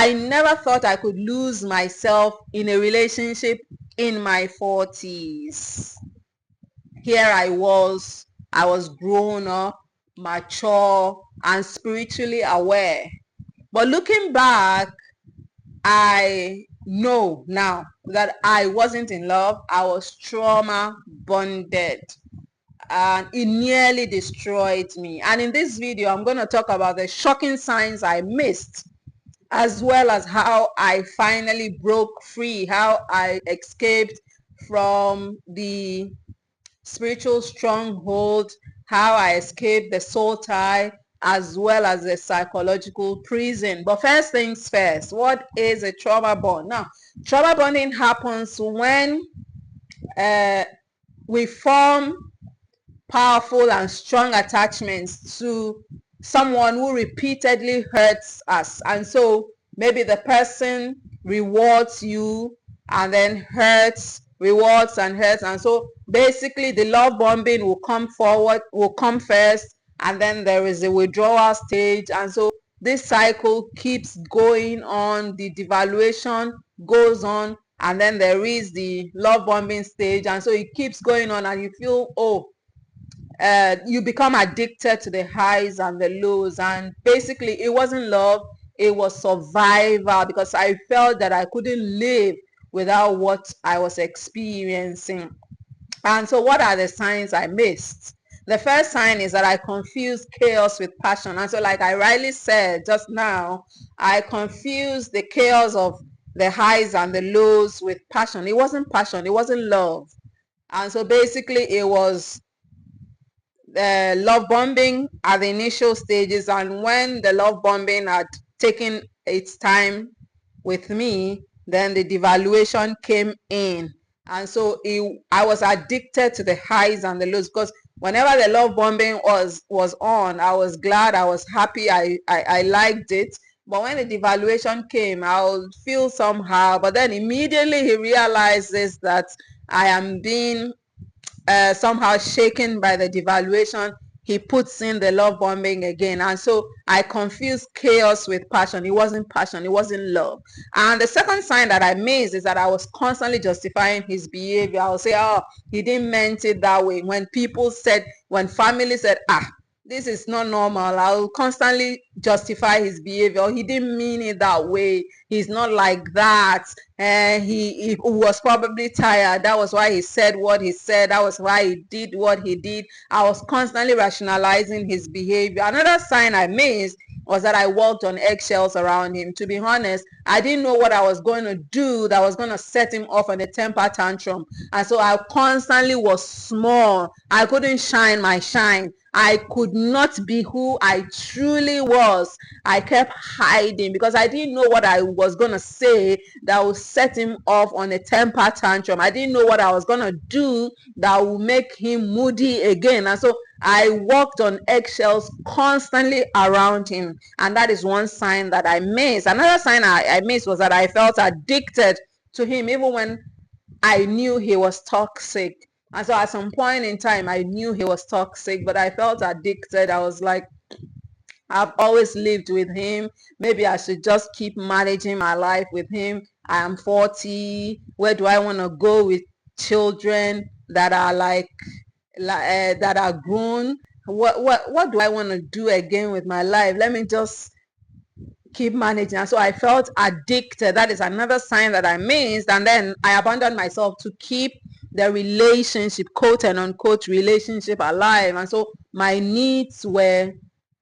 I never thought I could lose myself in a relationship in my 40s. Here I was grown up, mature, and spiritually aware. But looking back, I know now that I wasn't in love. I was trauma bonded, and it nearly destroyed me. And in this video, I'm going to talk about the shocking signs I missed, as well as how I finally broke free, how I escaped from the spiritual stronghold, how I escaped the soul tie, as well as the psychological prison. But first things first, what is a trauma bond? Now, trauma bonding happens when we form powerful and strong attachments to someone who repeatedly hurts us. And so maybe the person rewards you and then hurts, rewards and hurts. And so basically the love bombing will come first, and then there is a withdrawal stage. And so this cycle keeps going on. The devaluation goes on, and then there is the love bombing stage. And so it keeps going on, and you feel, you become addicted to the highs and the lows. And basically it wasn't love, it was survival, because I felt that I couldn't live without what I was experiencing. And so what are the signs I missed? The first sign is that I confused chaos with passion. And so, like I rightly said just now, I confused the chaos of the highs and the lows with passion. It wasn't passion, it wasn't love. And so basically it was love bombing at the initial stages, and when the love bombing had taken its time with me, then the devaluation came in. And so I was addicted to the highs and the lows, because whenever the love bombing was on, I was glad, I was happy, I liked it. But when the devaluation came, I would feel somehow. But then immediately he realizes that I am being somehow shaken by the devaluation, he puts in the love bombing again. And so I confused chaos with passion. It wasn't passion, it wasn't love. And the second sign that I missed is that I was constantly justifying his behavior. I would say, oh, he didn't mean it that way. When family said, this is not normal, I'll constantly justify his behavior. He didn't mean it that way. He's not like that. And he was probably tired. That was why he said what he said. That was why he did what he did. I was constantly rationalizing his behavior. Another sign I missed was that I walked on eggshells around him. To be honest, I didn't know what I was going to do that was going to set him off on a temper tantrum. And so I constantly was small. I couldn't shine my shine. I could not be who I truly was. I kept hiding because I didn't know what I was going to say that would set him off on a temper tantrum. I didn't know what I was going to do that would make him moody again. And so I walked on eggshells constantly around him. And that is one sign that I missed. Another sign I missed was that I felt addicted to him, even when I knew he was toxic. And so at some point in time, I knew he was toxic, but I felt addicted. I was like, I've always lived with him. Maybe I should just keep managing my life with him. I am 40. Where do I want to go with children that are that are grown? What do I want to do again with my life? Let me just keep managing. And so I felt addicted. That is another sign that I missed. And then I abandoned myself to keep the relationship, quote and unquote relationship, alive. And so my needs were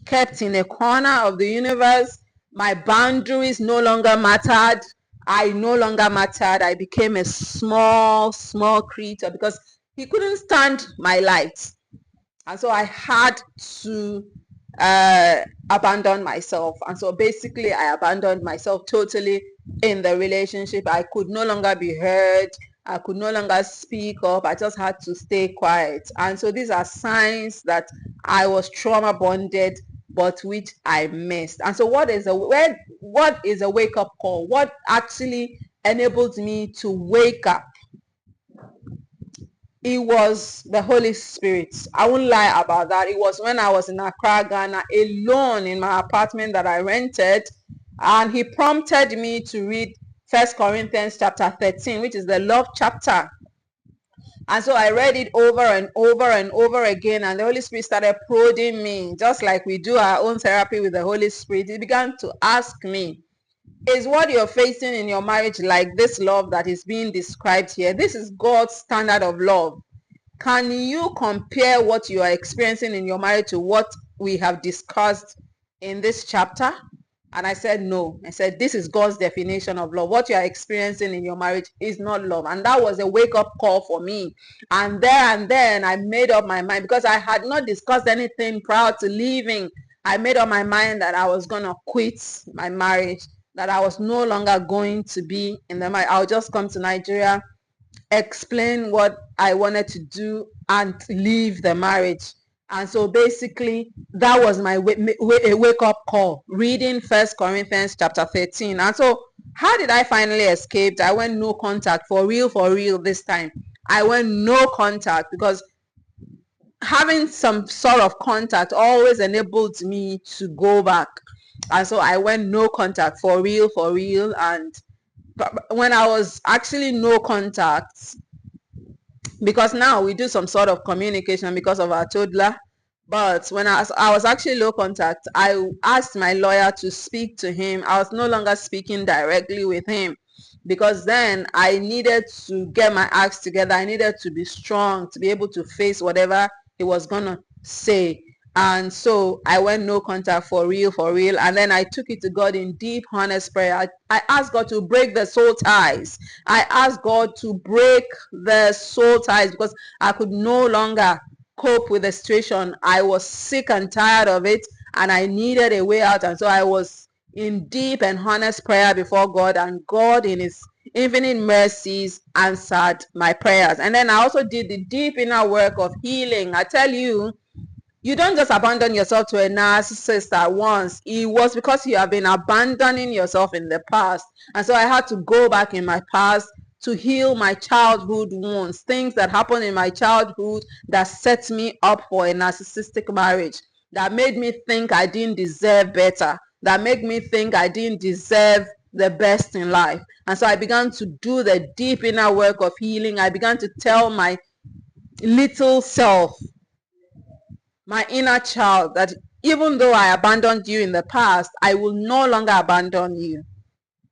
kept in a corner of the universe. My boundaries no longer mattered. I no longer mattered. I became a small creature because he couldn't stand my light. And so I had to abandon myself. And so basically I abandoned myself totally in the relationship. I could no longer be heard. I could no longer speak up. I just had to stay quiet. And so these are signs that I was trauma bonded, but which I missed. And so what is a wake up call? What actually enabled me to wake up? It was the Holy Spirit. I won't lie about that. It was when I was in Accra, Ghana, alone in my apartment that I rented. And he prompted me to read 1 Corinthians chapter 13, which is the love chapter. And so I read it over and over and over again, and the Holy Spirit started prodding me, just like we do our own therapy with the Holy Spirit. He began to ask me, is what you're facing in your marriage like this love that is being described here? This is God's standard of love. Can you compare what you are experiencing in your marriage to what we have discussed in this chapter? And I said, no. I said, this is God's definition of love. What you are experiencing in your marriage is not love. And that was a wake-up call for me. And then I made up my mind, because I had not discussed anything prior to leaving. I made up my mind that I was going to quit my marriage, that I was no longer going to be in the marriage. I'll just come to Nigeria, explain what I wanted to do, and leave the marriage. And so basically that was my wake-up call, reading 1 Corinthians chapter 13. And so how did I finally escape? I went no contact, for real this time. I went no contact, because having some sort of contact always enabled me to go back. And so I went no contact, for real. And when I was actually no contact, because now we do some sort of communication because of our toddler, but when I was actually low contact, I asked my lawyer to speak to him. I was no longer speaking directly with him, because then I needed to get my acts together. I needed to be strong to be able to face whatever he was gonna say. And so I went no contact, for real. And then I took it to God in deep, honest prayer. I asked God to break the soul ties. I asked God to break the soul ties, because I could no longer cope with the situation. I was sick and tired of it, and I needed a way out. And so I was in deep and honest prayer before God, and God in his infinite mercies answered my prayers. And then I also did the deep inner work of healing. I tell you, you don't just abandon yourself to a narcissist at once. It was because you have been abandoning yourself in the past. And so I had to go back in my past to heal my childhood wounds, things that happened in my childhood that set me up for a narcissistic marriage, that made me think I didn't deserve better, that made me think I didn't deserve the best in life. And so I began to do the deep inner work of healing. I began to tell my little self, my inner child, that even though I abandoned you in the past, I will no longer abandon you.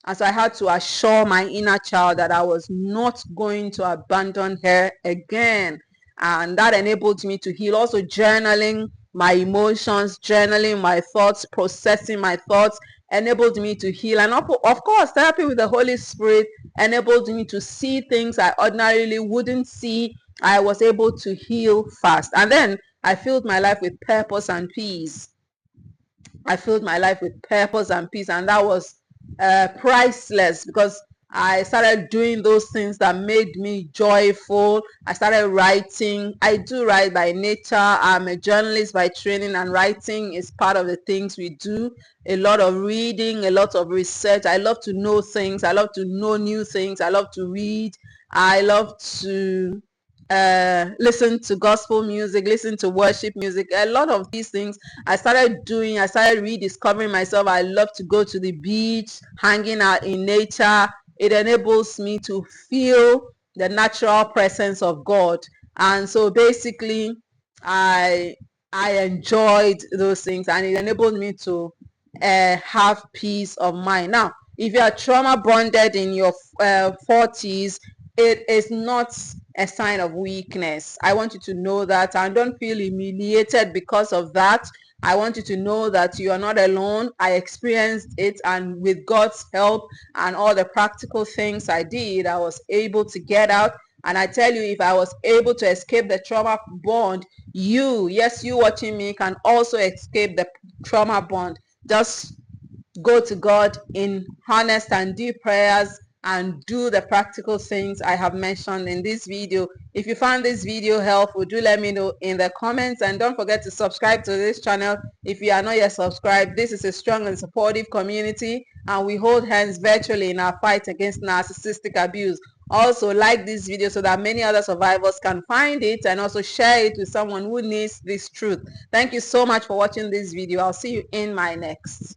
And so I had to assure my inner child that I was not going to abandon her again. And that enabled me to heal. Also journaling my emotions, journaling my thoughts, processing my thoughts enabled me to heal. And of course, therapy with the Holy Spirit enabled me to see things I ordinarily wouldn't see. I was able to heal fast. And then I filled my life with purpose and peace. And that was priceless, because I started doing those things that made me joyful. I started writing. I do write by nature. I'm a journalist by training, and writing is part of the things we do. A lot of reading, a lot of research. I love to know things. I love to know new things. I love to read. I love to listen to gospel music, listen to worship music. A lot of these things I started doing. I started rediscovering myself. I love to go to the beach, hanging out in nature. It enables me to feel the natural presence of God. And so basically I enjoyed those things, and it enabled me to have peace of mind. Now, if you are trauma bonded in your 40s, it is not a sign of weakness. I want you to know that, and don't feel humiliated because of that. I want you to know that you are not alone. I experienced it, and with God's help and all the practical things I did, I was able to get out. And I tell you, if I was able to escape the trauma bond, you watching me can also escape the trauma bond. Just go to God in honest and deep prayers and do the practical things I have mentioned in this video. If you found this video helpful, do let me know in the comments, and don't forget to subscribe to this channel if you are not yet subscribed. This is a strong and supportive community, and we hold hands virtually in our fight against narcissistic abuse. Also, like this video so that many other survivors can find it, and also share it with someone who needs this truth. Thank you so much for watching this video. I'll see you in my next.